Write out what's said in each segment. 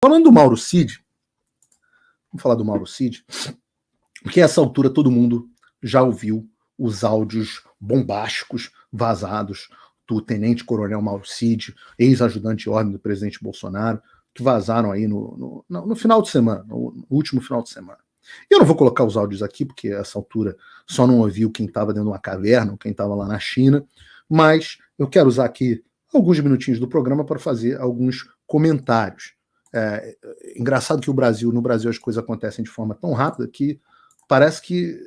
Falando do Mauro Cid, vamos falar do Mauro Cid, porque a essa altura todo mundo já ouviu os áudios bombásticos vazados do tenente-coronel Mauro Cid, ex-ajudante de ordem do presidente Bolsonaro, que vazaram aí no final de semana, no último final de semana. Eu não vou colocar os áudios aqui, porque a essa altura só não ouviu quem estava dentro de uma caverna, ou quem estava lá na China, mas eu quero usar aqui alguns minutinhos do programa para fazer alguns comentários. Engraçado que no Brasil as coisas acontecem de forma tão rápida que parece que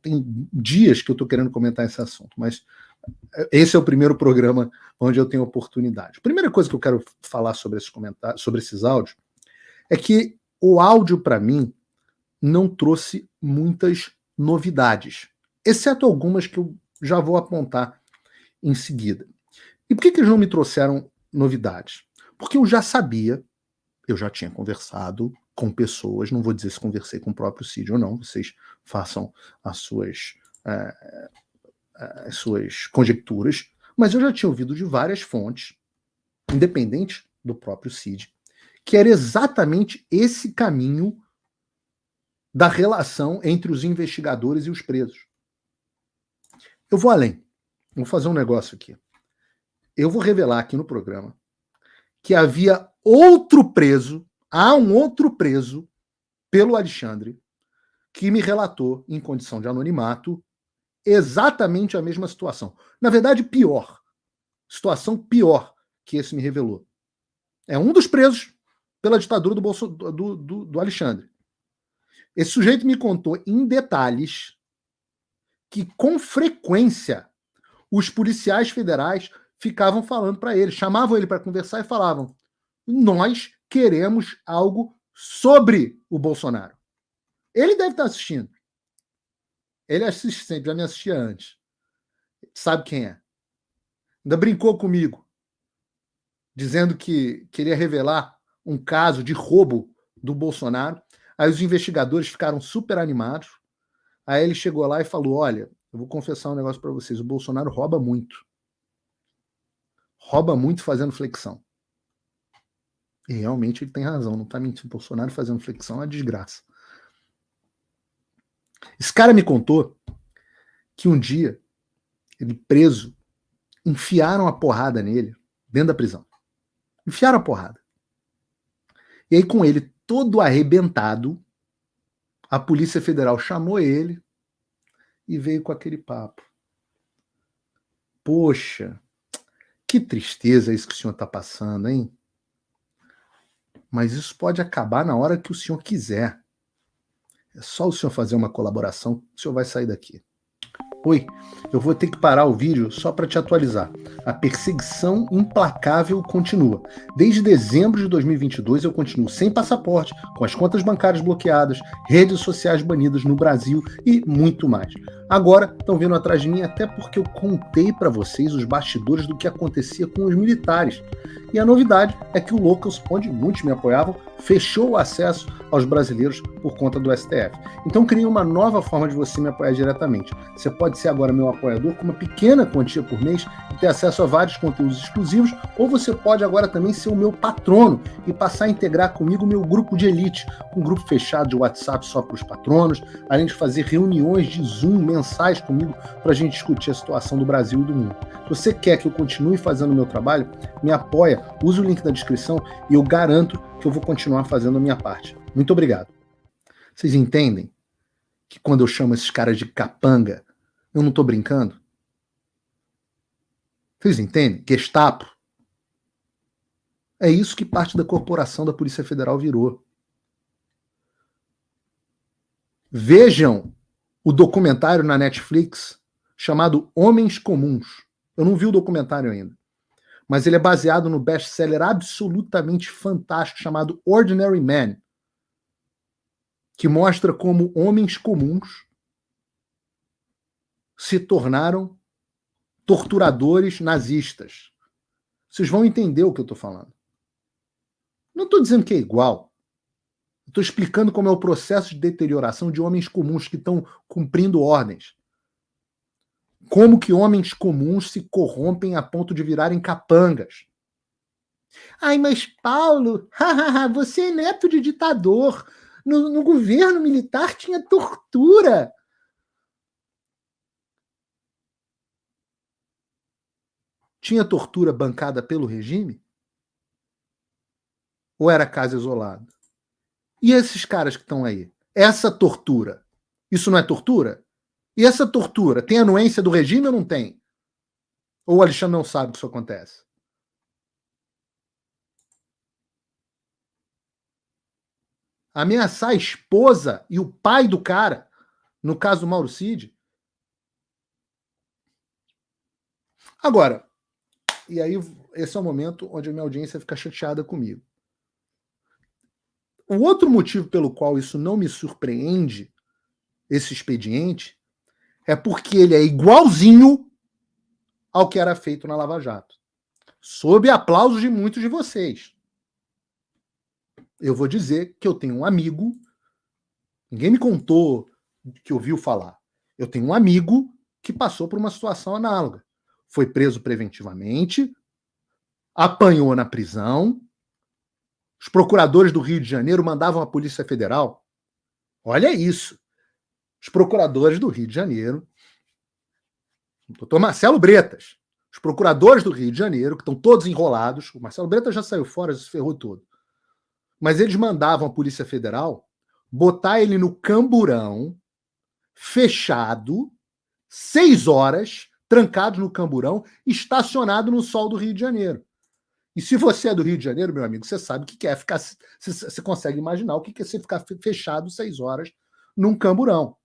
tem dias que eu estou querendo comentar esse assunto, mas esse é o primeiro programa onde eu tenho oportunidade. A primeira coisa que eu quero falar sobre esses comentários, sobre esses áudios, é que o áudio, para mim, não trouxe muitas novidades, exceto algumas que eu já vou apontar em seguida. E por que eles não me trouxeram novidades? Porque eu já sabia, eu já tinha conversado com pessoas, não vou dizer se conversei com o próprio Cid ou não, vocês façam as suas conjecturas, mas eu já tinha ouvido de várias fontes, independente do próprio Cid, que era exatamente esse caminho da relação entre os investigadores e os presos. Eu vou além. Vou fazer um negócio aqui. Eu vou revelar aqui no programa que havia outro preso, há um outro preso pelo Alexandre, que me relatou, em condição de anonimato, exatamente a mesma situação. Na verdade, pior. Situação pior que esse me revelou. É um dos presos pela ditadura do Alexandre. Esse sujeito me contou em detalhes que, com frequência, os policiais federais ficavam falando para ele, chamavam ele para conversar e falavam: nós queremos algo sobre o Bolsonaro. Ele deve estar assistindo. Ele assiste sempre, já me assistia antes. Sabe quem é? Ainda brincou comigo, dizendo que queria revelar um caso de roubo do Bolsonaro. Aí os investigadores ficaram super animados. Aí ele chegou lá e falou: olha, eu vou confessar um negócio para vocês, o Bolsonaro rouba muito. Rouba muito fazendo flexão. E realmente ele tem razão, não está mentindo. O Bolsonaro fazendo flexão é uma desgraça. Esse cara me contou que um dia, ele preso, enfiaram a porrada nele dentro da prisão. Enfiaram a porrada. E aí, com ele todo arrebentado, a Polícia Federal chamou ele e veio com aquele papo. Poxa, que tristeza isso que o senhor está passando, hein? Mas isso pode acabar na hora que o senhor quiser. É só o senhor fazer uma colaboração, o senhor vai sair daqui. Oi, eu vou ter que parar o vídeo só para te atualizar. A perseguição implacável continua. Desde dezembro de 2022 eu continuo sem passaporte, com as contas bancárias bloqueadas, redes sociais banidas no Brasil e muito mais. Agora estão vindo atrás de mim até porque eu contei para vocês os bastidores do que acontecia com os militares. E a novidade é que o Locals, onde muitos me apoiavam, fechou o acesso aos brasileiros por conta do STF. Então criei uma nova forma de você me apoiar diretamente. Você pode ser agora meu apoiador com uma pequena quantia por mês e ter acesso a vários conteúdos exclusivos, ou você pode agora também ser o meu patrono e passar a integrar comigo o meu grupo de elite, um grupo fechado de WhatsApp só para os patronos, além de fazer reuniões de Zoom mensais comigo para a gente discutir a situação do Brasil e do mundo. Se você quer que eu continue fazendo o meu trabalho, me apoia, use o link da descrição e eu garanto que eu vou continuar fazendo a minha parte. Muito obrigado. Vocês entendem que quando eu chamo esses caras de capanga, eu não estou brincando? Vocês entendem? Gestapo. É isso que parte da corporação da Polícia Federal virou. Vejam o documentário na Netflix chamado Homens Comuns. Eu não vi o documentário ainda, mas ele é baseado no best-seller absolutamente fantástico chamado Ordinary Man, que mostra como homens comuns se tornaram torturadores nazistas. Vocês vão entender o que eu estou falando. Não estou dizendo que é igual. Estou explicando como é o processo de deterioração de homens comuns que estão cumprindo ordens. Como que homens comuns se corrompem a ponto de virarem capangas. Ai, mas Paulo, você é neto de ditador. No governo militar tinha tortura. Tinha tortura bancada pelo regime? Ou era caso isolado? E esses caras que estão aí? Essa tortura, isso não é tortura? E essa tortura, tem anuência do regime ou não tem? Ou o Alexandre não sabe que isso acontece? Ameaçar a esposa e o pai do cara, no caso do Mauro Cid. Agora, e aí esse é o momento onde a minha audiência fica chateada comigo. O outro motivo pelo qual isso não me surpreende, esse expediente, é porque ele é igualzinho ao que era feito na Lava Jato. Sob aplausos de muitos de vocês. Eu vou dizer que eu tenho um amigo, ninguém me contou que ouviu falar. Eu tenho um amigo que passou por uma situação análoga. Foi preso preventivamente, apanhou na prisão, os procuradores do Rio de Janeiro mandavam a Polícia Federal. Olha isso. Os procuradores do Rio de Janeiro, o doutor Marcelo Bretas, os procuradores do Rio de Janeiro, que estão todos enrolados, o Marcelo Bretas já saiu fora, já se ferrou todo. Mas eles mandavam a Polícia Federal botar ele no camburão, fechado, 6 horas, trancado no camburão, estacionado no sol do Rio de Janeiro. E se você é do Rio de Janeiro, meu amigo, você sabe o que é ficar. Você consegue imaginar o que é você ficar fechado 6 horas num camburão.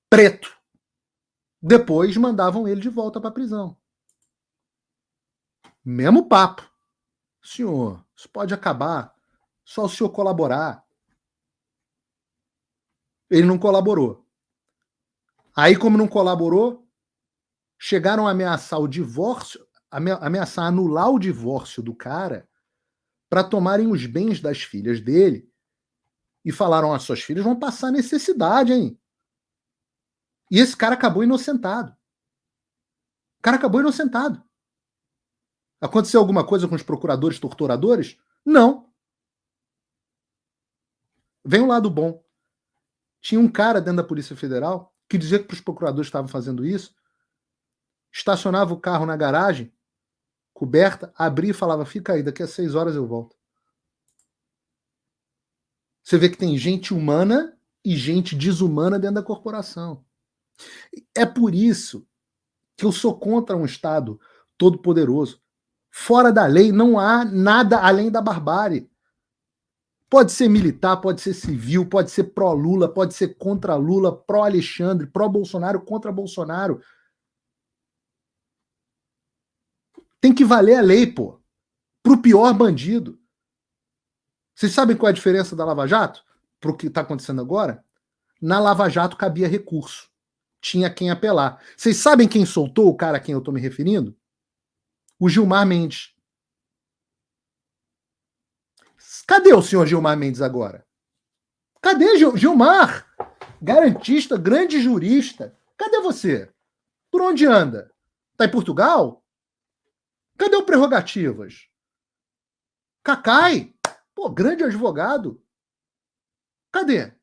Preto. Depois mandavam ele de volta para a prisão. Mesmo papo. Senhor, isso pode acabar só o senhor colaborar. Ele não colaborou. Aí, como não colaborou, chegaram a ameaçar o divórcio, ameaçar anular o divórcio do cara para tomarem os bens das filhas dele e falaram: as suas filhas vão passar necessidade, hein? E esse cara acabou inocentado. O cara acabou inocentado. Aconteceu alguma coisa com os procuradores torturadores? Não. Vem um lado bom. Tinha um cara dentro da Polícia Federal que dizia que os procuradores estavam fazendo isso, estacionava o carro na garagem, coberta, abria e falava: fica aí, daqui a 6 horas eu volto. Você vê que tem gente humana e gente desumana dentro da corporação. É por isso que eu sou contra um Estado todo-poderoso. Fora da lei não há nada além da barbárie. Pode ser militar, pode ser civil, pode ser pró-Lula, pode ser contra Lula, pró-Alexandre, pró-Bolsonaro, contra Bolsonaro. Tem que valer a lei, pô. Pro pior bandido. Vocês sabem qual é a diferença da Lava Jato pro que está acontecendo agora? Na Lava Jato cabia recurso. Tinha quem apelar. Vocês sabem quem soltou o cara a quem eu estou me referindo? O Gilmar Mendes. Cadê o senhor Gilmar Mendes agora? Cadê Gilmar? Garantista, grande jurista. Cadê você? Por onde anda? Tá em Portugal? Cadê o Prerrogativas? Cacai? Pô, grande advogado. Cadê?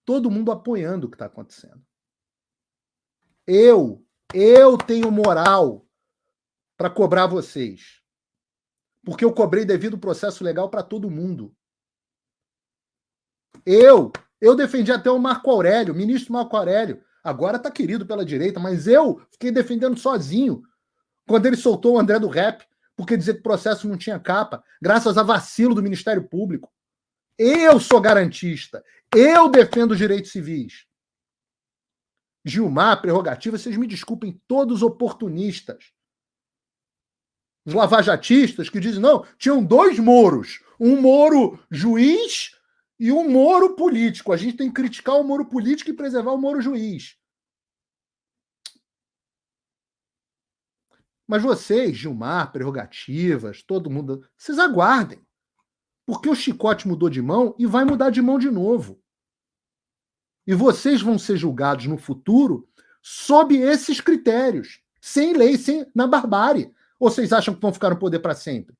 Todo mundo apoiando o que está acontecendo. Eu tenho moral para cobrar vocês. Porque eu cobrei devido processo legal para todo mundo. Eu defendi até o Marco Aurélio, o ministro Marco Aurélio. Agora tá querido pela direita, mas eu fiquei defendendo sozinho quando ele soltou o André do Rap, porque dizer que o processo não tinha capa, graças a vacilo do Ministério Público. Eu sou garantista. Eu defendo os direitos civis. Gilmar, Prerrogativa, vocês me desculpem, todos oportunistas. Os lavajatistas que dizem, não, tinham 2 Moros. Um Moro juiz e um Moro político. A gente tem que criticar o Moro político e preservar o Moro juiz. Mas vocês, Gilmar, Prerrogativas, todo mundo, vocês aguardem. Porque o chicote mudou de mão e vai mudar de mão de novo. E vocês vão ser julgados no futuro sob esses critérios. Sem lei, na barbárie. Ou vocês acham que vão ficar no poder para sempre?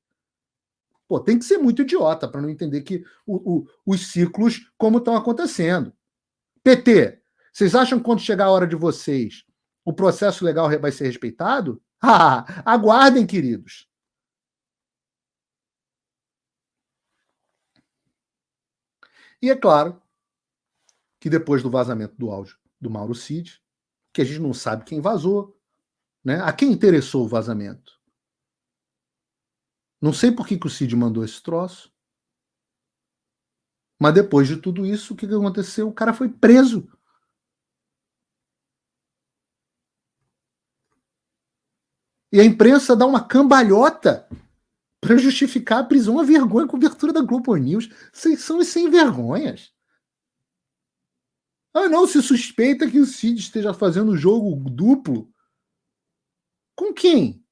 Pô, tem que ser muito idiota para não entender que os ciclos como estão acontecendo. PT, vocês acham que quando chegar a hora de vocês, o processo legal vai ser respeitado? Ah, aguardem, queridos. E é claro que depois do vazamento do áudio do Mauro Cid, que a gente não sabe quem vazou, né? A quem interessou o vazamento? Não sei por que o Cid mandou esse troço, mas depois de tudo isso, o que aconteceu? O cara foi preso. E a imprensa dá uma cambalhota para justificar a prisão, a vergonha, a cobertura da Globo News. Vocês são os sem vergonhas. Ah, não, se suspeita que o Cid esteja fazendo jogo duplo. Com quem?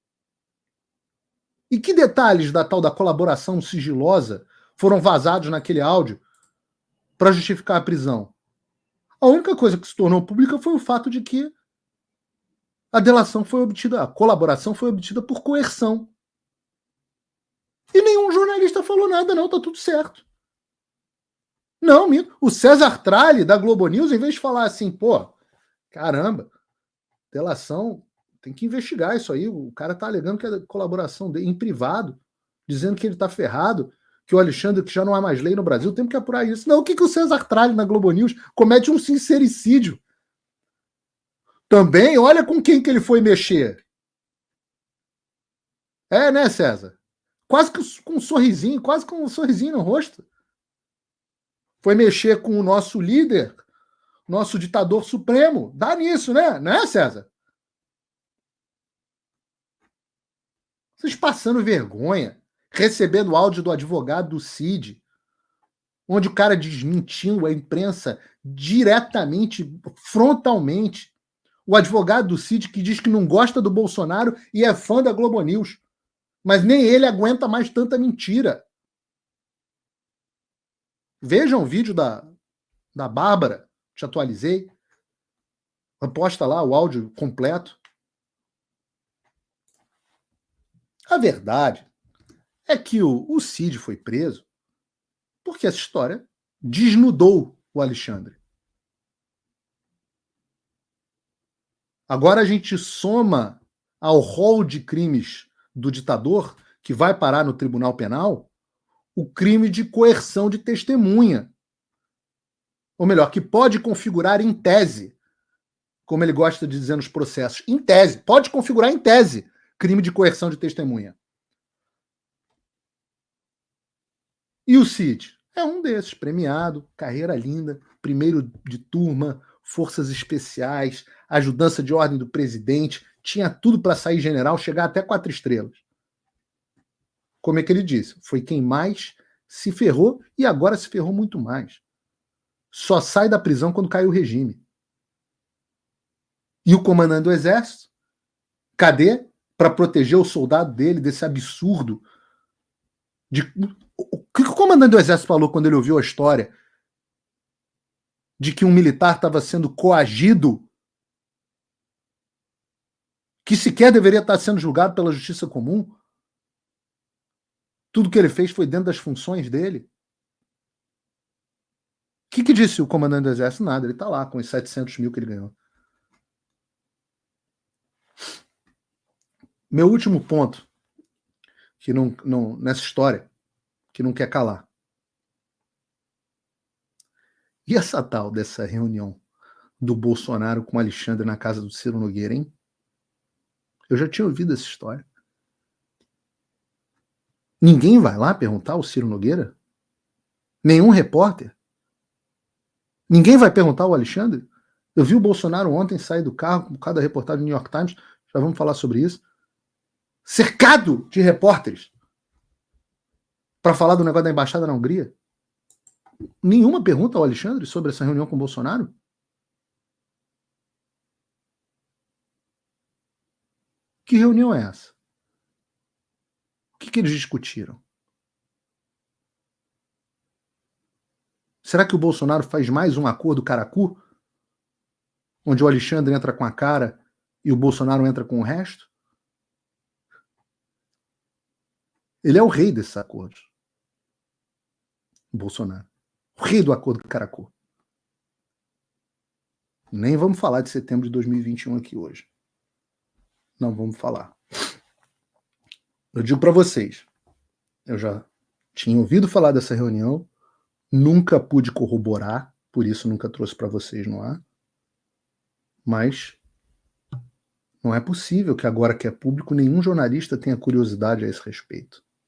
E que detalhes da tal da colaboração sigilosa foram vazados naquele áudio para justificar a prisão? A única coisa que se tornou pública foi o fato de que a delação foi obtida, a colaboração foi obtida por coerção. E nenhum jornalista falou nada, não, tá tudo certo. Não, o César Tralli, da Globo News, em vez de falar assim, pô, caramba, delação, tem que investigar isso aí, o cara tá alegando que é colaboração dele, em privado, dizendo que ele tá ferrado, que o Alexandre, que já não há mais lei no Brasil, temos que apurar isso. Não, o que o César Tralli, na Globo News, comete um sincericídio. Também, olha com quem que ele foi mexer. É, né, César? Quase que com um sorrisinho, quase com um sorrisinho no rosto. Foi mexer com o nosso líder, nosso ditador supremo. Dá nisso, né? Não é, César? Vocês passando vergonha, recebendo áudio do advogado do Cid, onde o cara desmentiu a imprensa diretamente, frontalmente. O advogado do Cid que diz que não gosta do Bolsonaro e é fã da Globo News. Mas nem ele aguenta mais tanta mentira. Vejam o vídeo da Bárbara, te atualizei. Posta lá o áudio completo. A verdade é que o Cid foi preso porque essa história desnudou o Alexandre. Agora a gente soma ao rol de crimes do ditador, que vai parar no Tribunal Penal, o crime de coerção de testemunha. Ou melhor, que pode configurar em tese, como ele gosta de dizer nos processos, em tese, pode configurar em tese crime de coerção de testemunha. E o Cid? É um desses, premiado, carreira linda, primeiro de turma, forças especiais, ajudança de ordem do presidente, tinha tudo para sair general, chegar até 4 estrelas. Como é que ele disse? Foi quem mais se ferrou e agora se ferrou muito mais. Só sai da prisão quando cai o regime. E o comandante do exército? Cadê? Para proteger o soldado dele desse absurdo. O que o comandante do exército falou quando ele ouviu a história de que um militar estava sendo coagido, que sequer deveria estar sendo julgado pela justiça comum? Tudo que ele fez foi dentro das funções dele? O que disse o comandante do exército? Nada, ele está lá com os 700 mil que ele ganhou. Meu último ponto, que não nessa história, que não quer calar. E essa tal dessa reunião do Bolsonaro com o Alexandre na casa do Ciro Nogueira, hein? Eu já tinha ouvido essa história. Ninguém vai lá perguntar ao Ciro Nogueira? Nenhum repórter? Ninguém vai perguntar ao Alexandre? Eu vi o Bolsonaro ontem sair do carro por causa da reportagem do New York Times, já vamos falar sobre isso, cercado de repórteres para falar do negócio da embaixada na Hungria. Nenhuma pergunta ao Alexandre sobre essa reunião com o Bolsonaro? Que reunião é essa? O que eles discutiram? Será que o Bolsonaro faz mais um acordo caracu? Onde o Alexandre entra com a cara e o Bolsonaro entra com o resto? Ele é o rei desses acordos. Bolsonaro. O rei do acordo com Caracol. Nem vamos falar de setembro de 2021 aqui hoje. Não vamos falar. Eu digo para vocês, eu já tinha ouvido falar dessa reunião, nunca pude corroborar, por isso nunca trouxe para vocês no ar, mas não é possível que agora que é público nenhum jornalista tenha curiosidade a esse respeito.